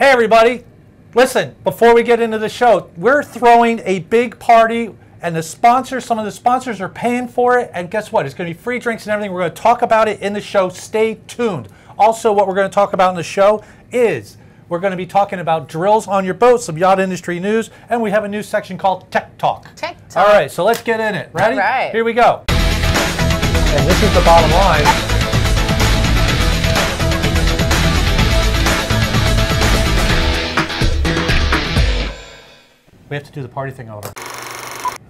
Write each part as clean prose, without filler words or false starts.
Hey everybody, listen, before we get into the show, we're throwing a big party and the sponsors, some of the sponsors are paying for it, and guess what? It's going to be free drinks and everything. We're going to talk about it in the show. Stay tuned. Also, what we're going to talk about in the show is we're going to be talking about drills on your boat, some yacht industry news, and we have a new section called Tech Talk. Tech Talk. All right, so let's get in it. Ready? All right. Here we go. And this is the bottom line. We have to do the party thing over.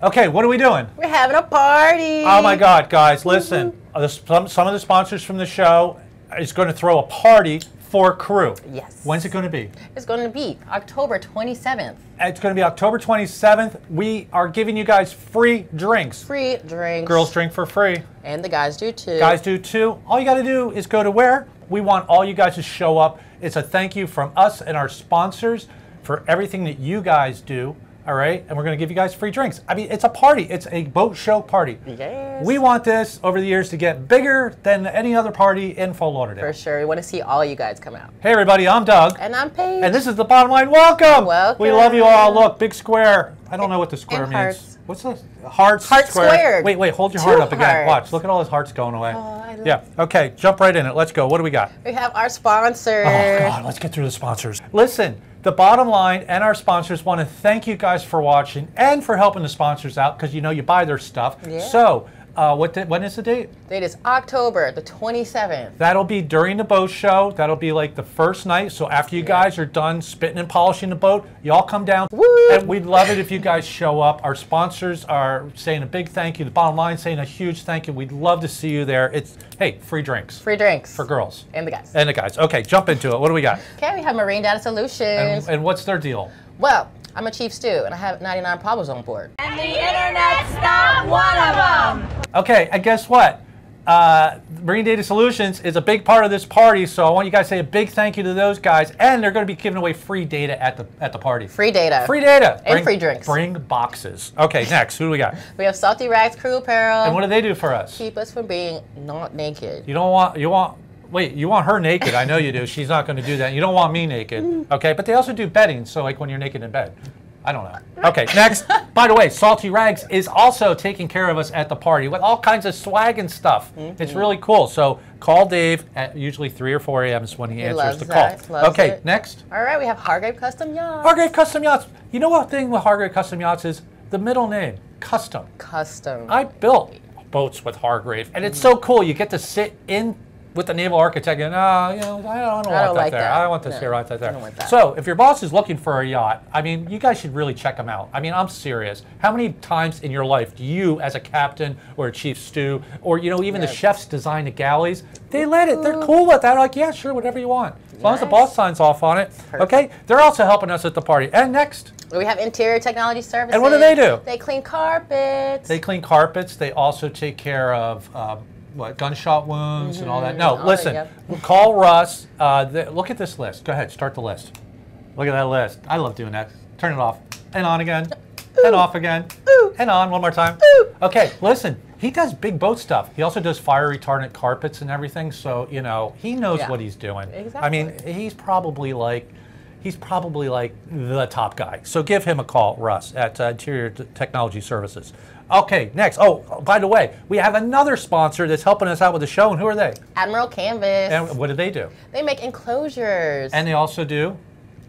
Okay, what are we doing? We're having a party. Oh my God, guys, listen. Some of the sponsors from the show is going to throw a party for crew. Yes. When's it going to be? It's going to be October 27th. It's going to be October 27th. We are giving you guys free drinks. Free drinks. Girls drink for free. And the guys do too. Guys do too. All you got to do is go to where? We want all you guys to show up. It's a thank you from us and our sponsors for everything that you guys do. All right, and we're going to give you guys free drinks. I mean, it's a party. It's a boat show party. Yes. We want this over the years to get bigger than any other party in Fort Lauderdale. For sure. We want to see all you guys come out. Hey, everybody, I'm Doug. And I'm Paige. And this is the Bottom Line. Welcome. Welcome. We love you all. Look, big square. I don't know what the square and means. Hearts. What's the hearts? Heart squared. Wait, hold your Two heart up again. hearts. Watch, look at all his hearts going away. Oh, I love Yeah, okay, jump right in it. Let's go. What do we got? We have our sponsors. Oh, God, let's get through the sponsors. Listen, the Bottom Line and our sponsors want to thank you guys for watching and for helping the sponsors out because you know you buy their stuff. Yeah. So, when is the date? Date is October the 27th. That'll be during the boat show. That'll be like the first night. So after you guys are done spitting and polishing the boat, y'all come down. Woo! And we'd love it if you guys show up. Our sponsors are saying a big thank you. The Bottom Line saying a huge thank you. We'd love to see you there. It's, hey, free drinks. Free drinks. For girls. And the guys. And the guys. Okay, jump into it. What do we got? Okay, we have Marine Data Solutions. And what's their deal? Well, I'm a chief stew, and I have 99 problems on board. And the internet's not one of them. Okay, and guess what? Marine Data Solutions is a big part of this party, so I want you guys to say a big thank you to those guys, and they're going to be giving away free data at the party. Free data. Free data. And free drinks. Bring boxes. Okay, next, who do we got? We have Salty Rags Crew Apparel. And what do they do for us? Keep us from being not naked. You want her naked. I know you do. She's not going to do that. You don't want me naked. Okay, but they also do bedding, so like when you're naked in bed. I don't know. Okay, next. By the way, Salty Rags is also taking care of us at the party with all kinds of swag and stuff. It's really cool. So call Dave at usually 3 or 4 a.m. is when he answers the call. Okay, next. All right, we have Hargrave Custom Yachts. Hargrave Custom Yachts. You know what thing with Hargrave Custom Yachts is? The middle name, Custom. Custom. I built boats with Hargrave, and it's so cool. You get to sit in with the naval architect and, I don't want that there. I want this here, right there. I don't want that. So if your boss is looking for a yacht, I mean, you guys should really check them out. I mean, I'm serious. How many times in your life do you, as a captain or a chief stew, or even the chefs design the galleys, they let it. They're cool with that. They're like, yeah, sure, whatever you want. As long as the boss signs off on it. Perfect. Okay? They're also helping us at the party. And next. We have Interior Technology Services. And what do they do? They clean carpets. They clean carpets. They also take care of gunshot wounds and all that. No, listen, call Russ. Look at this list. Go ahead, start the list. Look at that list. I love doing that. Turn it off and on again and off again and on one more time. Okay, listen, he does big boat stuff. He also does fire retardant carpets and everything, so, he knows what he's doing. Exactly. I mean, he's probably like the top guy. So give him a call, Russ, at Interior Technology Services. Okay, next. Oh, by the way, we have another sponsor that's helping us out with the show, and who are they? Admiral Canvas. And what do they do? They make enclosures. And they also do?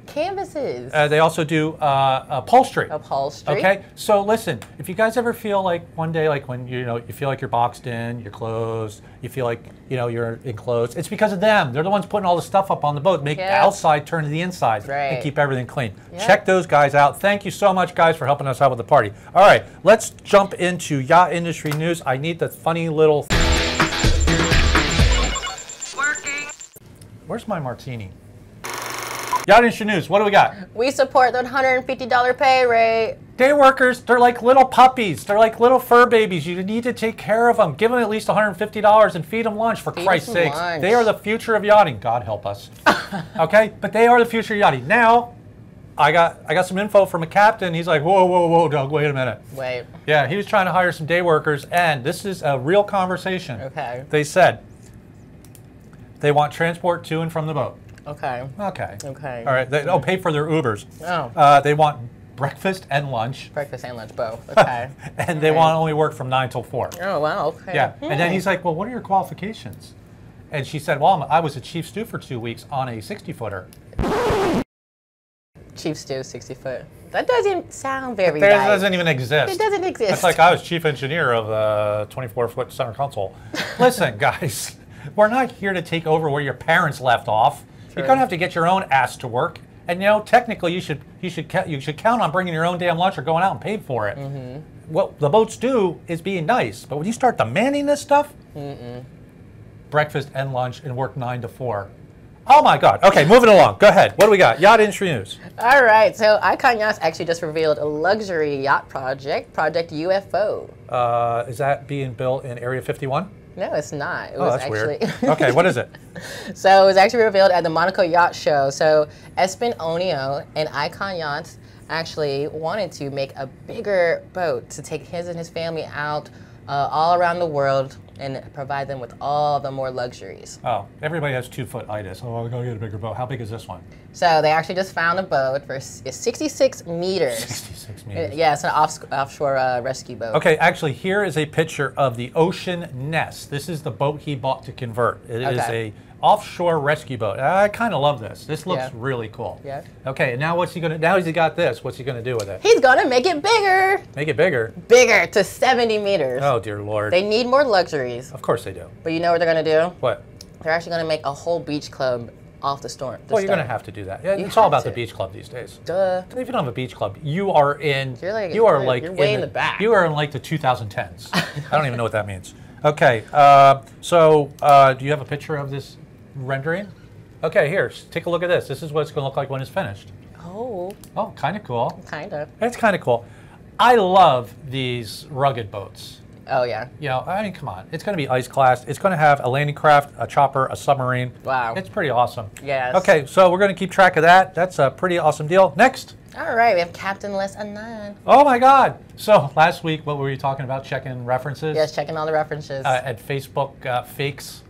Canvases. They also do upholstery. Upholstery. Okay, so listen, if you guys ever feel like one day, like when you feel like you're boxed in, you're closed, you feel like you're enclosed, it's because of them. They're the ones putting all the stuff up on the boat, make the outside turn to the inside, and keep everything clean. Check those guys out. Thank you so much, guys, for helping us out with the party. All right, let's jump into yacht industry news. I need the funny little. Working. Where's my martini? Yacht industry news, what do we got? We support the $150 pay rate. Day workers, they're like little puppies. They're like little fur babies. You need to take care of them. Give them at least $150 and feed them lunch, for Christ's sakes. They are the future of yachting. God help us. Okay? But they are the future of yachting. Now, I got some info from a captain. He's like, whoa, Doug, wait a minute. Wait. Yeah, he was trying to hire some day workers, and this is a real conversation. Okay. They said they want transport to and from the boat. Okay. Okay. Okay. All right. Pay for their Ubers. Oh. They want breakfast and lunch. Breakfast and lunch both. Okay. And they want to only work from 9 till 4. Oh, wow. Okay. Yeah. And then he's like, well, what are your qualifications? And she said, well, I was a chief stew for 2 weeks on a 60-footer. Chief stew, 60 foot. That doesn't sound very That nice. doesn't even exist. It doesn't exist. It's like I was chief engineer of the 24-foot center console. Listen, guys, we're not here to take over where your parents left off. You're going to have to get your own ass to work. And technically, you should count on bringing your own damn lunch or going out and paying for it. What the boats do is being nice, but when you start demanding this stuff, breakfast and lunch and work 9 to 4. Oh my God. Okay, moving along. Go ahead. What do we got? Yacht industry news. All right. So Icon Yachts actually just revealed a luxury yacht project, Project UFO. Is that being built in Area 51? No, it's not. It was that's actually weird. Okay, what is it? So it was actually revealed at the Monaco Yacht Show. So Espen Onio and Icon Yachts actually wanted to make a bigger boat to take his and his family out all around the world and provide them with all the more luxuries. Oh, everybody has 2-foot-itis. Oh, I'm going to get a bigger boat. How big is this one? So they actually just found a boat for 66 meters. 66 meters. Yeah, it's an offshore rescue boat. Okay, actually, here is a picture of the Ocean Nest. This is the boat he bought to convert. It is a offshore rescue boat. I kind of love this. This looks really cool. Yeah. Okay, now what's he gonna? Now he's got this. What's he gonna do with it? He's gonna make it bigger. Make it bigger. Bigger to 70 meters. Oh dear Lord. They need more luxuries. Of course they do. But you know what they're gonna do? What? They're actually gonna make a whole beach club off the storm. Well, you're gonna have to do that. Yeah, it's all about the beach club these days. Duh. If you don't have a beach club, you are in. You're way in the back. You are in like the 2010s. I don't even know what that means. Okay, do you have a picture of this rendering? Okay, here, take a look at this. This is what it's going to look like when it's finished. Oh. Oh, kind of cool. Kind of. It's kind of cool. I love these rugged boats. Oh, yeah. I mean, come on. It's going to be ice class. It's going to have a landing craft, a chopper, a submarine. Wow. It's pretty awesome. Yes. Okay, so we're going to keep track of that. That's a pretty awesome deal. Next. All right, we have Captain Les Anan. Oh my God! So last week, what were you talking about? Checking references? Yes, checking all the references. At Facebook fakes.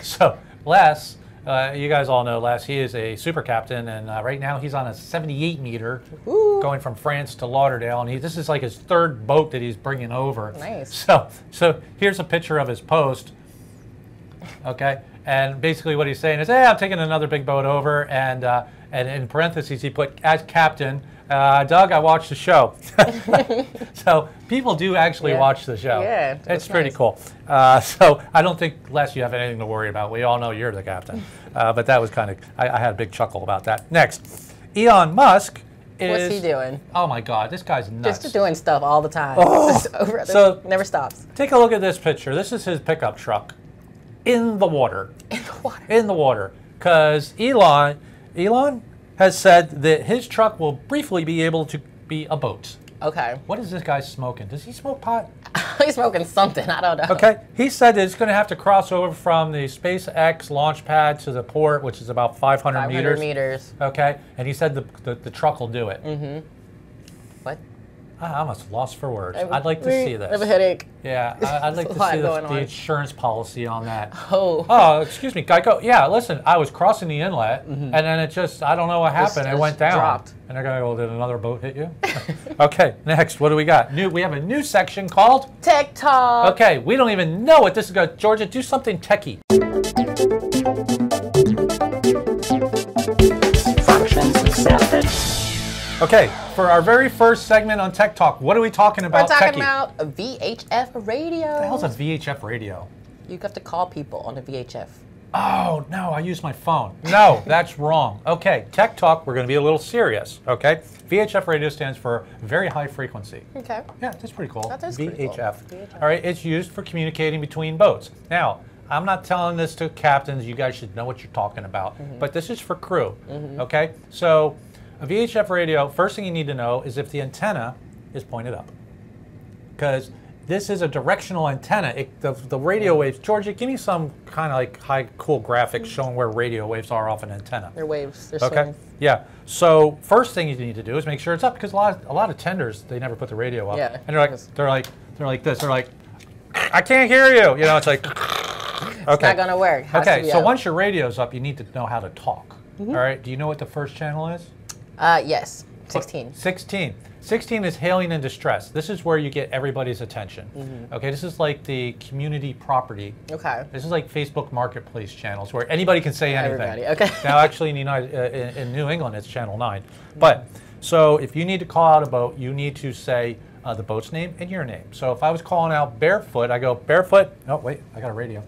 So Les, you guys all know Les. He is a super captain, and right now he's on a 78 meter, going from France to Lauderdale, and this is like his 3rd boat that he's bringing over. Nice. So here's a picture of his post. Okay, and basically what he's saying is, hey, I'm taking another big boat over, and in parentheses he put, as captain, Doug, I watched the show. So people do actually watch the show. Yeah, it's pretty cool. So I don't think, Les, you have anything to worry about. We all know you're the captain. But that was kind of, I had a big chuckle about that. Next, Elon Musk is... What's he doing? Oh my God, this guy's nuts. Just doing stuff all the time. So never stops. Take a look at this picture. This is his pickup truck in the water. In the water. In the water. Because Elon has said that his truck will briefly be able to be a boat. Okay. What is this guy smoking? Does he smoke pot? He's smoking something. I don't know. Okay. He said that it's going to have to cross over from the SpaceX launch pad to the port, which is about 500 meters. 500 meters. Okay. And he said the truck will do it. Mm-hmm. What? I almost lost for words. I'd like to see this. I have a headache. Yeah, I'd like to see the insurance policy on that. Oh, excuse me, Geico. Yeah, listen, I was crossing the inlet, and then it just, I don't know what happened. It went down. Dropped. And they're going to go, did another boat hit you? Okay, next, what do we got? We have a new section called Tech Talk. Okay, we don't even know what this is going to, Georgia, do something techie. Functions accepted. Okay, for our very first segment on Tech Talk, what are we talking about? We're talking about a VHF radio. What the hell's a VHF radio? You have to call people on a VHF. Oh, no, I use my phone. No, that's wrong. Okay, Tech Talk, we're going to be a little serious, okay? VHF radio stands for very high frequency. Okay. Yeah, that's pretty cool. That is VHF. pretty cool. VHF. All right, it's used for communicating between boats. Now, I'm not telling this to captains. You guys should know what you're talking about. But this is for crew, okay? So a VHF radio, first thing you need to know is if the antenna is pointed up. Because this is a directional antenna. The radio waves, Georgia, give me some kind of like high, cool graphics showing where radio waves are off an antenna. They're waves. They're okay. swinging. Yeah. So first thing you need to do is make sure it's up, because a lot of tenders, they never put the radio up. Yeah. And they're like this. They're like, I can't hear you. You know, it's like. It's not going to work. Okay, so once your radio's up, you need to know how to talk. All right, do you know what the first channel is? Yes, 16. 16. 16 is hailing in distress. This is where you get everybody's attention. Okay, this is like the community property. Okay. This is like Facebook Marketplace channels where anybody can say anything. Everybody, okay. Now, actually, in New England, it's Channel 9. But, so if you need to call out a boat, you need to say the boat's name and your name. So if I was calling out Barefoot, I go, Barefoot. Oh, wait, I got a radio.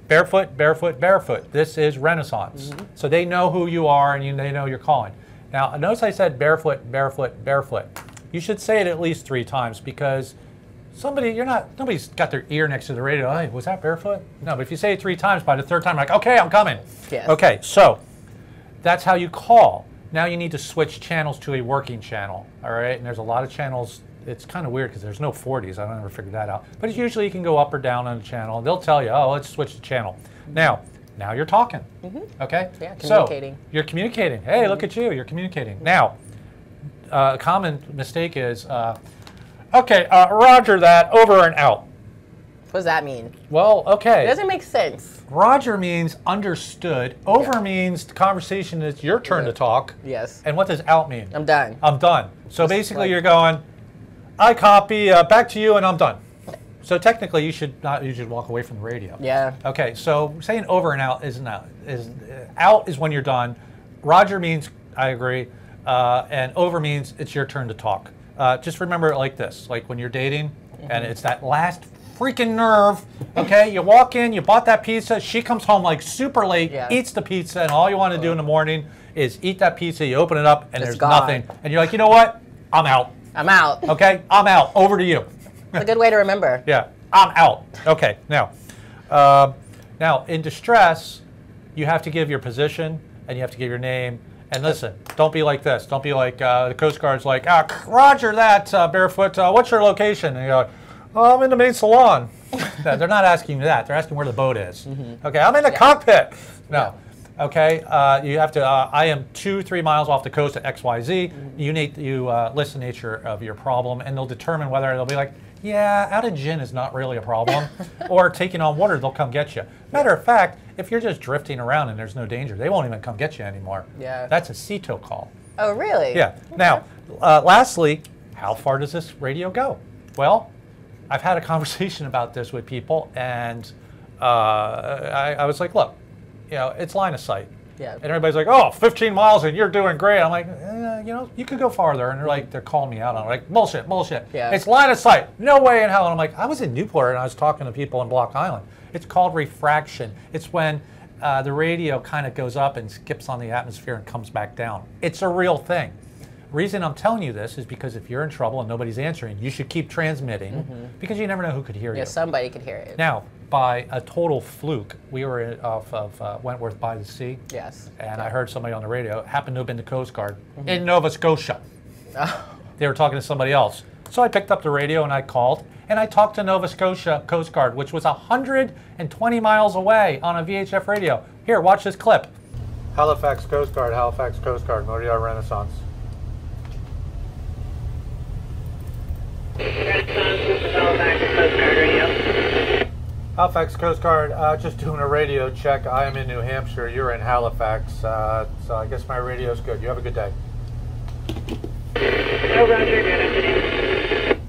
Barefoot, Barefoot, Barefoot. This is Renaissance. So they know who you are and they know you're calling. Now, notice I said Barefoot, Barefoot, Barefoot. You should say it at least 3 times because nobody's got their ear next to the radio. Hey, was that Barefoot? No, but if you say it 3 times, by the 3rd time, like, okay, I'm coming. Yes. Okay, so that's how you call. Now you need to switch channels to a working channel, all right? And there's a lot of channels. It's kind of weird because there's no 40s. I never figured that out. But it's usually you can go up or down on the channel. They'll tell you, oh, let's switch the channel. Now you're talking, okay? Yeah, communicating. So you're communicating. Hey, look at you, you're communicating. Now, a common mistake is, okay, roger that, over and out. What does that mean? Well, okay. It doesn't make sense. Roger means understood. Over means the conversation is your turn to talk. Yes. And what does out mean? I'm done. I'm done. So basically you're going, I copy, back to you, and I'm done. So technically you should walk away from the radio. Yeah. Okay, so saying over and out out is when you're done. Roger means I agree. And over means it's your turn to talk. Just remember it like this, like when you're dating, and it's that last freaking nerve, okay? You walk in, you bought that pizza, she comes home like super late, eats the pizza, and all you want to do in the morning is eat that pizza, you open it up, and there's nothing. And you're like, you know what? I'm out. I'm out. Okay, I'm out. Over to you. It's a good way to remember. Yeah, I'm out. Okay, now in distress, you have to give your position, and you have to give your name. And listen, don't be like this. Don't be like the Coast Guard's like, roger that, Barefoot. What's your location? And you go, oh, I'm in the main salon. They're not asking you that. They're asking where the boat is. Okay, I'm in the cockpit. No. Okay, you have to, I am 2-3 miles off the coast at XYZ. You list the nature of your problem, and they'll determine whether they'll be like, yeah, out of gin is not really a problem. Or taking on water, they'll come get you. Matter of fact, if you're just drifting around and there's no danger, they won't even come get you anymore. Yeah. That's a CETO call. Oh, really? Yeah. Okay. Now, lastly, how far does this radio go? Well, I've had a conversation about this with people, and I was like, look, it's line of sight. Yeah. And everybody's like, oh, 15 miles and you're doing great. I'm like, you could go farther. And they're calling me out on it. Like, bullshit. Yeah. It's line of sight. No way in hell. And I'm like, I was in Newport and I was talking to people in Block Island. It's called refraction. It's when the radio kind of goes up and skips on the atmosphere and comes back down. It's a real thing. Reason I'm telling you this is because if you're in trouble and nobody's answering, you should keep transmitting because you never know who could hear you. Yeah, somebody could hear it. Now, by a total fluke, we were off of Wentworth by the Sea. Yes. And I heard somebody on the radio, happened to have been the Coast Guard, in Nova Scotia. They were talking to somebody else. So I picked up the radio and I called, and I talked to Nova Scotia Coast Guard, which was 120 miles away on a VHF radio. Here, watch this clip. Halifax Coast Guard, Moriarty Renaissance. Renaissance, this is Halifax Coast Guard Radio. Halifax Coast Guard, just doing a radio check. I am in New Hampshire, you're in Halifax, so I guess my radio's good. You have a good day. Oh, roger, good afternoon.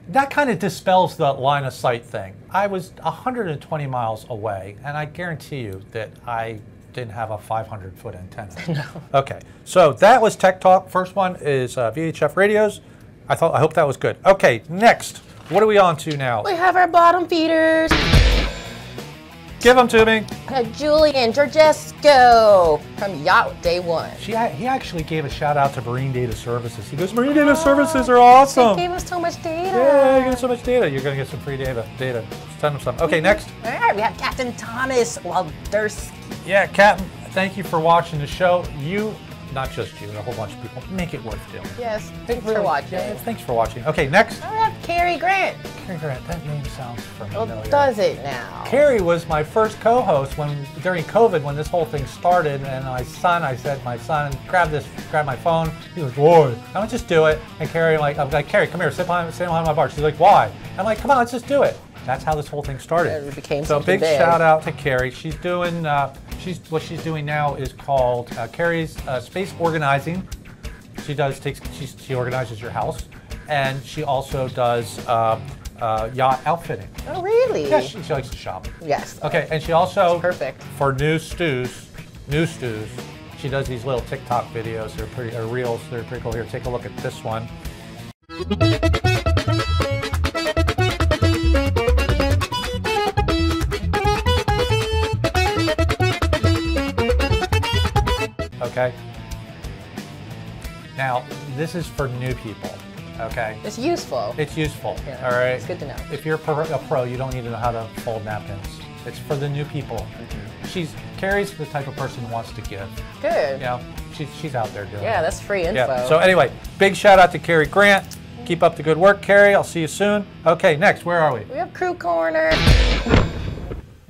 That kind of dispels the line of sight thing. I was 120 miles away, and I guarantee you that I didn't have a 500-foot antenna. No. Okay, so that was Tech Talk. First one is VHF radios. I hope that was good. Okay, next. What are we on to now? We have our bottom feeders. Give them to me. Julian Georgesco from Yacht Day 1. He actually gave a shout out to Marine Data Services. He goes, Marine Data Services are awesome. They gave us so much data. Yeah, you get so much data. You're going to get some free data. Send them some. Okay, next. All right, we have Captain Thomas Waldersky. Yeah, Captain, thank you for watching the show. Not just you, a whole bunch of people. Make it worth doing. Yes, thanks for watching. Yeah, thanks for watching. Okay, next. I have Carrie Grant. Carrie Grant, that name sounds familiar. Well, does it now? Carrie was my first co-host during COVID when this whole thing started, and I said, my son, grab my phone. He goes, boy, I'm gonna just do it. And Carrie, I'm like, Carrie, come here, sit behind my bar. She's like, why? I'm like, come on, let's just do it. That's how this whole thing started. It became so something big big. shout out to Carrie. She's doing, what she's doing now is called Carrie's Space Organizing. She organizes your house, and she also does yacht outfitting. Oh, really? Yeah, she likes to shop. Yes. Okay, and she also, That's perfect. for new stews, she does these little TikTok videos. They're pretty, or reels. They're pretty cool. Here, take a look at this one. Okay. Now, this is for new people. Okay. It's useful. It's useful. Yeah, all right. it's good to know. If you're a pro, you don't need to know how to fold napkins. It's for the new people. Carrie's the type of person who wants to give. Good. You know, she's out there doing it. Yeah, that's free info. Yeah. So anyway, big shout out to Carrie Grant. Keep up the good work, Carrie. I'll see you soon. Okay, next, where are we? We have Crew Corner.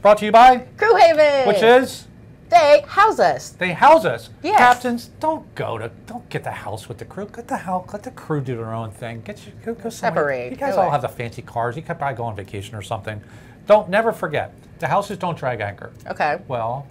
Brought to you by Crew Haven. which is They house us. they house us. Yes. Captains, don't get the house with the crew. Let the crew do their own thing. Go somewhere. Separate. You guys Go all away. have the fancy cars. You could probably go on vacation or something. Never forget, the houses don't drag anchor. Okay. Well,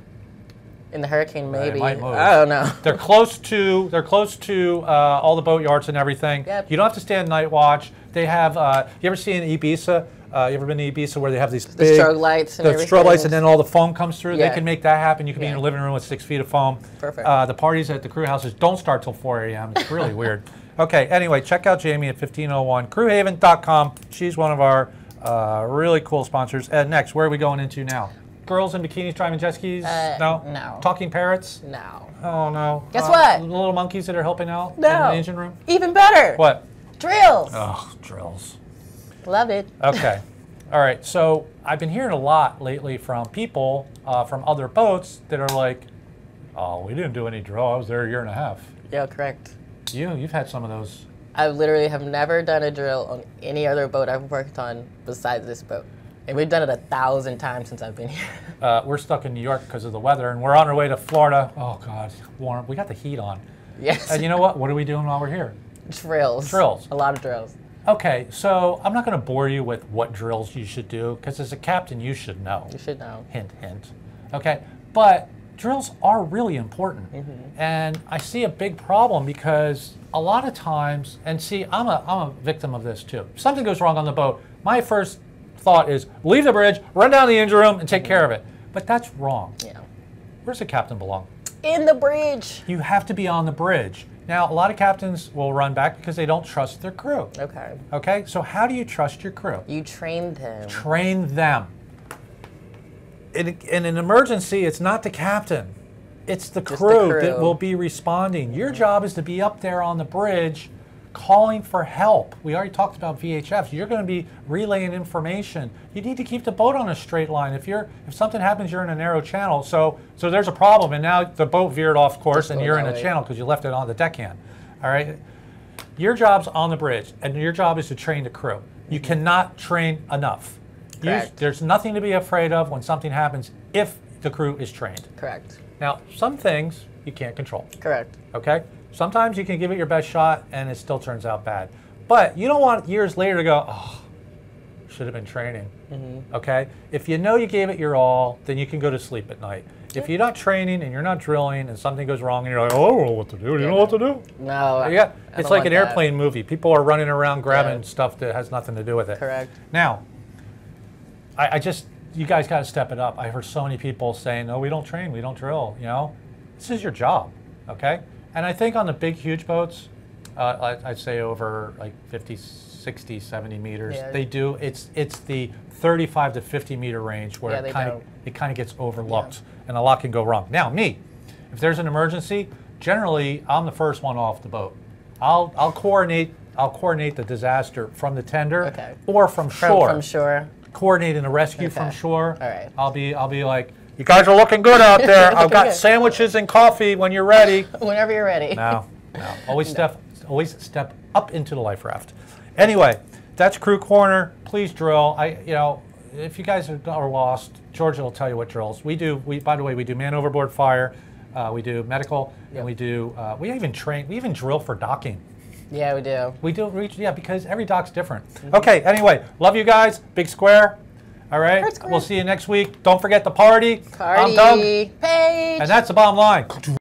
In the hurricane, they maybe. might move. I don't know. They're close to all the boat yards and everything. Yep. You don't have to stand night watch. They have. You ever seen Ibiza? You ever been to Ibiza where they have these The big strobe lights and the everything. strobe lights, and then all the foam comes through? Yeah. They can make that happen. You can be in Yeah. your living room with 6 feet of foam. Perfect. The parties at the crew houses don't start till 4 a.m. It's really weird. Okay. Anyway, check out Jamie at 1501 crewhaven.com. She's one of our really cool sponsors. And next, where are we going into now? Girls in bikinis driving jet skis? No. No. Talking parrots? No. Oh no. Guess what? The little monkeys that are helping out in No. the engine room? Even better. What? Drills. Oh, drills. Love it. Okay. All right. So I've been hearing a lot lately from people from other boats that are like, oh, we didn't do any drill. I was there a year and a half. Yeah, correct. You've had some of those. I literally have never done a drill on any other boat I've worked on besides this boat. And we've done it 1,000 times since I've been here. We're stuck in New York because of the weather, and we're on our way to Florida. Oh, God, warm. We got the heat on. Yes. And you know what? What are we doing while we're here? Drills. Drills. A lot of drills. Okay, so I'm not going to bore you with what drills you should do, because as a captain, you should know. You should know. Hint, hint. Okay, but drills are really important. And I see a big problem because a lot of times, and see, I'm a victim of this too. Something goes wrong on the boat. My first thought is leave the bridge, run down to the engine room, and take care of it. But that's wrong. Yeah. Where's the captain belong? In the bridge. You have to be on the bridge. Now, a lot of captains will run back because they don't trust their crew. Okay. Okay, so how do you trust your crew? You trained them. Train them. In an emergency, it's not the captain. It's the crew that will be responding. Your job is to be up there on the bridge calling for help. We already talked about VHFs. You're going to be relaying information. You need to keep the boat on a straight line. If something happens, you're in a narrow channel. So there's a problem, and now the boat veered off course, and you're in a channel because you left it on the deckhand. All right. Your job's on the bridge, and your job is to train the crew. You cannot train enough. There's nothing to be afraid of when something happens if the crew is trained. Correct. Now, some things you can't control. Correct. Okay? Sometimes you can give it your best shot and it still turns out bad. But you don't want years later to go, oh, should have been training. Okay? If you know you gave it your all, then you can go to sleep at night. If you're not training and you're not drilling and something goes wrong and you're like, oh, I don't know what to do. Do you know what to do? No. Yeah. It's like an airplane movie. People are running around grabbing stuff that has nothing to do with it. Correct. Now, you guys got to step it up. I heard so many people saying, no, we don't train, we don't drill, you know? This is your job, okay? And I think on the big, huge boats, I'd say over like 50, 60, 70 meters, they do, it's the 35 to 50 meter range where it kind of gets overlooked and a lot can go wrong. Now, me, if there's an emergency, generally I'm the first one off the boat. I'll coordinate the disaster from the tender or from shore. From shore. Coordinating a rescue from shore. All right. I'll be like, you guys are looking good out there. I've got sandwiches and coffee when you're ready. Whenever you're ready. No. Always step up into the life raft. Anyway, that's Crew Corner. Please drill. If you guys are lost, Georgia will tell you what drills we do. By the way, we do man overboard fire. We do medical, and we even drill for docking. Yeah, we do. We do, because every dock's different. Okay, anyway, love you guys. Big square. All right? First class. We'll see you next week. Don't forget the party. Cardi. I'm Doug. Paige. And that's the bottom line.